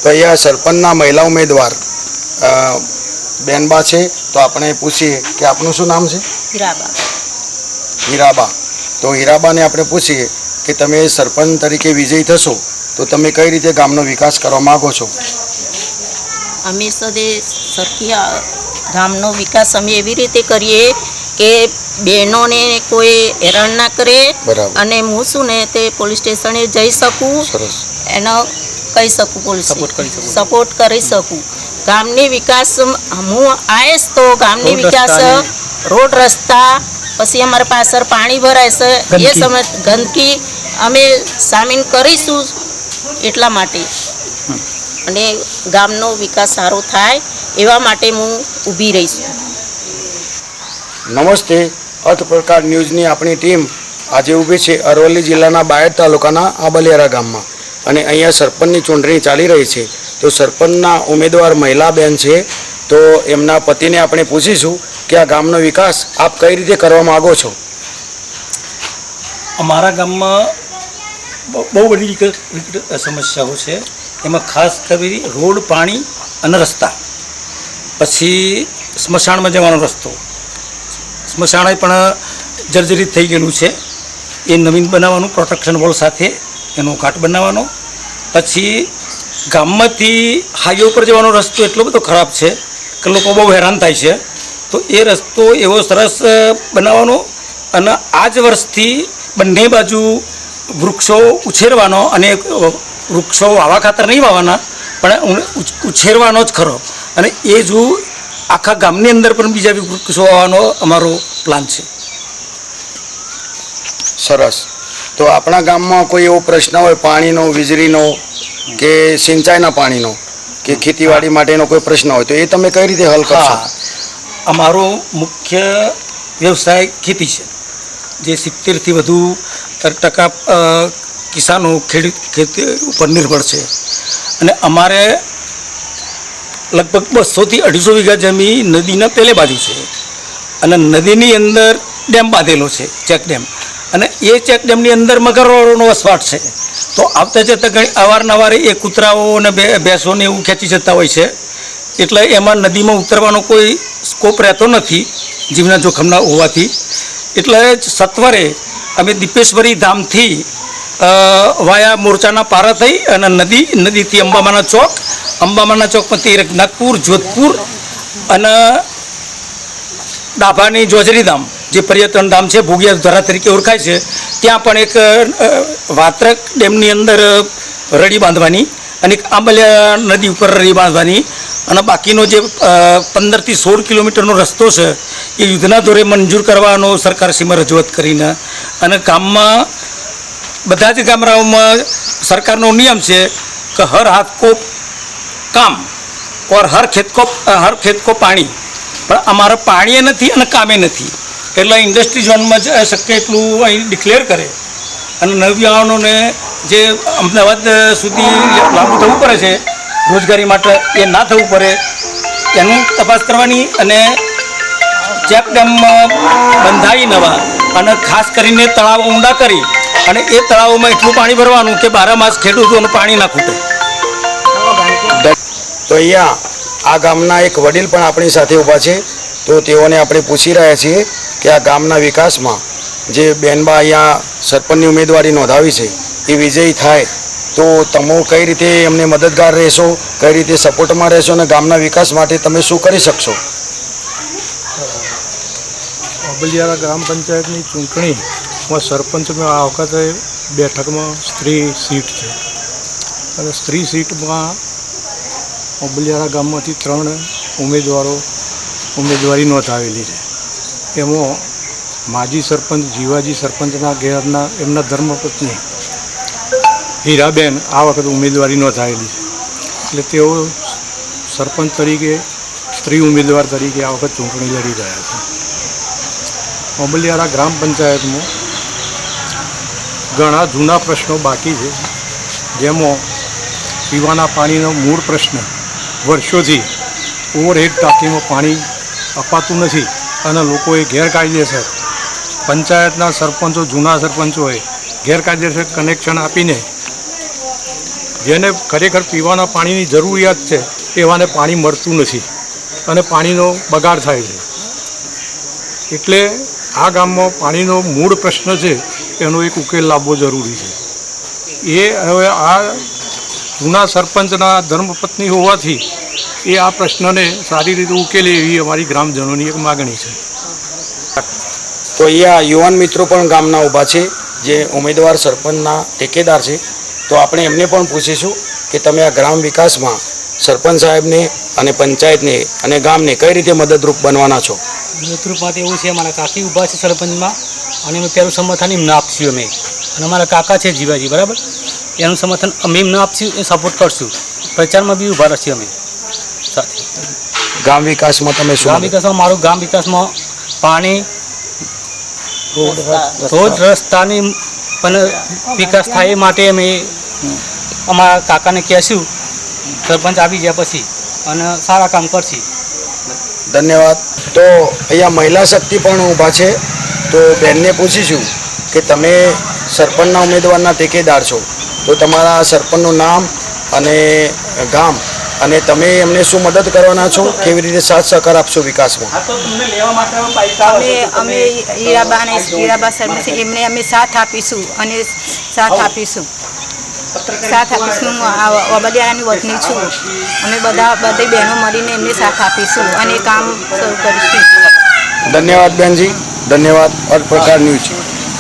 તો અહીંયા સરપંચના મહિલા ઉમેદવાર બેનબા છે, તો આપણે પૂછીએ કે આપનું શું નામ છે? હીરાબા. હીરાબા. તો હીરાબાને આપણે પૂછીએ કે તમે સરપંચ તરીકે વિજયી થશો તો તમે કઈ રીતે ગામનો વિકાસ કરવા માગો છો? અમે સદે સરખી ગામનો વિકાસ અમે એવી રીતે કરીએ કે બહેનોને કોઈ હેરાન ના કરે. બરાબર. અને હું શું ને તે પોલીસ સ્ટેશને જઈ શકું, સરસ. એનો કહી શકું, પોલીસ સપોર્ટ કરી શકું. ગામની વિકાસ હું આવીશ તો ગામની વિકાસ, રોડ રસ્તા, પછી અમારા પાછળ પાણી ભરાય છે એ સમય ગંદકી અમે સામેલ કરીશું એટલા માટે, અને ગામનો વિકાસ સારો થાય એવા માટે હું ઊભી રહીશ. નમસ્તે, અર્થ પ્રકાર ન્યૂઝની આપણી ટીમ આજે ઊભી છે અરવલ્લી જિલ્લાના બાયડ તાલુકાના આંબલિયારા ગામમાં, અને અહીંયા સરપંચની ચૂંટણી ચાલી રહી છે. તો સરપંચના ઉમેદવાર મહિલા બેન છે, તો એમના પતિને આપણે પૂછીશું કે આ ગામનો વિકાસ આપ કઈ રીતે કરવા માગો છો? અમારા ગામમાં બહુ બધી સમસ્યાઓ છે. એમાં ખાસ કરી રોડ, પાણી અને રસ્તા. પછી સ્મશાનમાં જવાનો રસ્તો, સ્મશાન પણ જર્જરિત થઈ ગયેલું છે, એ નવીન બનાવવાનું, પ્રોટેક્શન વોલ સાથે એનો ઘાટ બનાવવાનો. પછી ગામમાંથી હાઈવે ઉપર જવાનો રસ્તો એટલો બધો ખરાબ છે કે લોકો બહુ હેરાન થાય છે, તો એ રસ્તો એવો સરસ બનાવવાનો. અને આ જ વર્ષથી બંને બાજુ વૃક્ષો ઉછેરવાનો, અને વૃક્ષો વાવા ખાતર નહીં વાવવાના પણ ઉછેરવાનો જ ખરો. અને એ જો આખા ગામની અંદર પણ બીજા વૃક્ષો વાવવાનો અમારો પ્લાન છે. સરસ. તો આપણા ગામમાં કોઈ એવો પ્રશ્ન હોય પાણીનો, વીજળીનો કે સિંચાઈના પાણીનો કે ખેતીવાડી માટેનો કોઈ પ્રશ્ન હોય તો એ તમે કઈ રીતે હલ કરશો? અમારો મુખ્ય વ્યવસાય ખેતી છે, જે 70થી વધુ ટકા કિસાનો ખેતી ઉપર નિર્ભર છે. અને અમારે લગભગ 200થી 250 વીઘા જમીન નદીના પેલે બાજુ છે, અને નદીની અંદર ડેમ બાંધેલો છે, ચેક ડેમ. અને એ ચેક ડેમની અંદર મગરનો વસવાટ છે, તો આવતા જતાં ઘણી અવારનવાર એ કૂતરાઓ અને ભેંસોને એવું ખેંચી જતા હોય છે, એટલે એમાં નદીમાં ઉતરવાનો કોઈ સ્કોપ રહેતો નથી જીવના જોખમના હોવાથી. એટલે સત્વરે અમે દીપેશ્વરી ધામથી વાયા મોરચાના પારા થઈ અને નદીથી અંબામાના ચોકમાંથી રઘનાથપુર, જોધપુર અને ડાભાની જોજરી ધામ, જે પર્યટન ધામ છે, ભોગિયા ધરા તરીકે ઓળખાય છે, ત્યાં પણ એક વાત્રક ડેમની અંદર રડી બાંધવાની અને એક આંબલિયા નદી ઉપર રડી બાંધવાની. અને બાકીનો જે 15થી 16 કિલોમીટરનો રસ્તો છે એ યુદ્ધના દોરે મંજૂર કરવાનો સરકારશ્રીમાં રજૂઆત કરીને. અને ગામમાં બધા જ ગામડાઓમાં સરકારનો નિયમ છે કે હર હાથ કો કામ ઓર હર ખેત કો પાણી, પણ અમારે પાણીએ નથી અને કામે નથી. એટલે ઇન્ડસ્ટ્રી ઝોનમાં જ શક્ય એટલું અહીં ડિક્લેર કરે, અને નવયુવાનોને જે અમદાવાદ સુધી લાંબુ થવું પડે છે રોજગારી માટે, એ ના થવું પડે એનું તપાસ કરવાની. અને ચેક ડેમ બંધાઈ નવા, અને ખાસ કરીને તળાવો ઊંડા કરી અને એ તળાવોમાં એટલું પાણી ભરવાનું કે 12 માસ ખેડૂતોનું પાણી ના ખૂટે. તો અહીંયા આ ગામના એક વડીલ પણ આપણી સાથે ઊભા છે, તો તેઓને આપણે પૂછી રહ્યા છીએ કે આ ગામના વિકાસમાં જે બેનબા અહીંયા સરપંચની ઉમેદવારી નોંધાવી છે એ વિજયી થાય તો તમે કઈ રીતે એમને મદદગાર રહેશો, કઈ રીતે સપોર્ટમાં રહેશો, અને ગામના વિકાસ માટે તમે શું કરી શકશો? આંબલિયારા ગ્રામ પંચાયતની ચૂંટણીમાં સરપંચમાં આ વખતે બેઠકમાં સ્ત્રી સીટ છે, અને સ્ત્રી સીટમાં આંબલિયારા ગામમાંથી 3 ઉમેદવારી નોંધાવેલી છે. એમાં માજી સરપંચ જીવાજી સરપંચના ઘેરના એમના ધર્મપત્ની હીરાબેન આ વખતે ઉમેદવારી નોંધાવેલી છે, એટલે તેઓ સરપંચ તરીકે, સ્ત્રી ઉમેદવાર તરીકે આ વખત ચૂંટણી લડી રહ્યા છે. આંબલિયારા ગ્રામ પંચાયતમાં ઘણા જૂના પ્રશ્નો બાકી છે, જેમાં પીવાના પાણીનો મૂળ પ્રશ્ન વર્ષોથી ઓવરહેડ ટાંકીમાં પાણી અપાતું નથી, અને લોકોએ ગેરકાયદેસર જૂના સરપંચોએ ગેરકાયદેસર કનેક્શન આપીને જેને ખરેખર પીવાના પાણીની જરૂરિયાત છે એવાને પાણી મળતું નથી અને પાણીનો બગાડ થાય છે. એટલે આ ગામમાં પાણીનો મૂળ પ્રશ્ન છે એનો એક ઉકેલ લાવવો જરૂરી છે. એ હવે આ જૂના સરપંચના ધર્મપત્ની હોવાથી એ આ પ્રશ્નને સારી રીતે ઉકેલે એવી અમારી ગ્રામજનોની એક માગણી છે. તો અહીંયા યુવાન મિત્રો પણ ગામના ઊભા છે જે ઉમેદવાર સરપંચના ટેકેદાર છે. તો આપણે એમને પણ પૂછીશું કે તમે આ ગ્રામ વિકાસમાં સરપંચ સાહેબને અને પંચાયતને અને ગામને કઈ રીતે મદદરૂપ બનવાના છો? મૃત્યુપાત એવું છે, અમારા કાકી ઊભા છે સરપંચમાં અને અમે પહેલું સમર્થન એમને આપશું અમે. અને અમારા કાકા છે જીવાજી, બરાબર, એનું સમર્થન અમે એમને આપશું, એ સપોર્ટ કરશું. પ્રચારમાં બી ઊભા રહેશે અમે સાથે. ગામ વિકાસમાં તમે શું ગામ વિકાસમાં મારું ગામ વિકાસમાં પાણી, રોડ રસ્તાની પણ વિકાસ થાય એ માટે અમે અમારા કાકાને કહેશું સરપંચ આવી ગયા પછી અને સારા કામ કરશે. ધન્યવાદ. તો અહીંયા મહિલા શક્તિ પણ ઊભા છે. તો બેનને પૂછીશું કે તમે સરપંચના ઉમેદવારના ટેકેદાર છો, તો તમારા સરપંચનું નામ અને ગામ અને તમે એમને શું મદદ કરવાના છો, કેવી રીતે સાથ સહકાર આપશો વિકાસમાં? અમે હીરાબા સરપંચ એમને અમે સાથ આપીશું અને સાથ આપીશું. હું વબલિયાની વતની છું. અમે બધી બહેનો મળીને એમને સાથ આપીશું અને કામ શરૂ કરીશું. ધન્યવાદ બેનજી, ધન્યવાદ. અર્થ પ્રકાર ન્યૂઝ.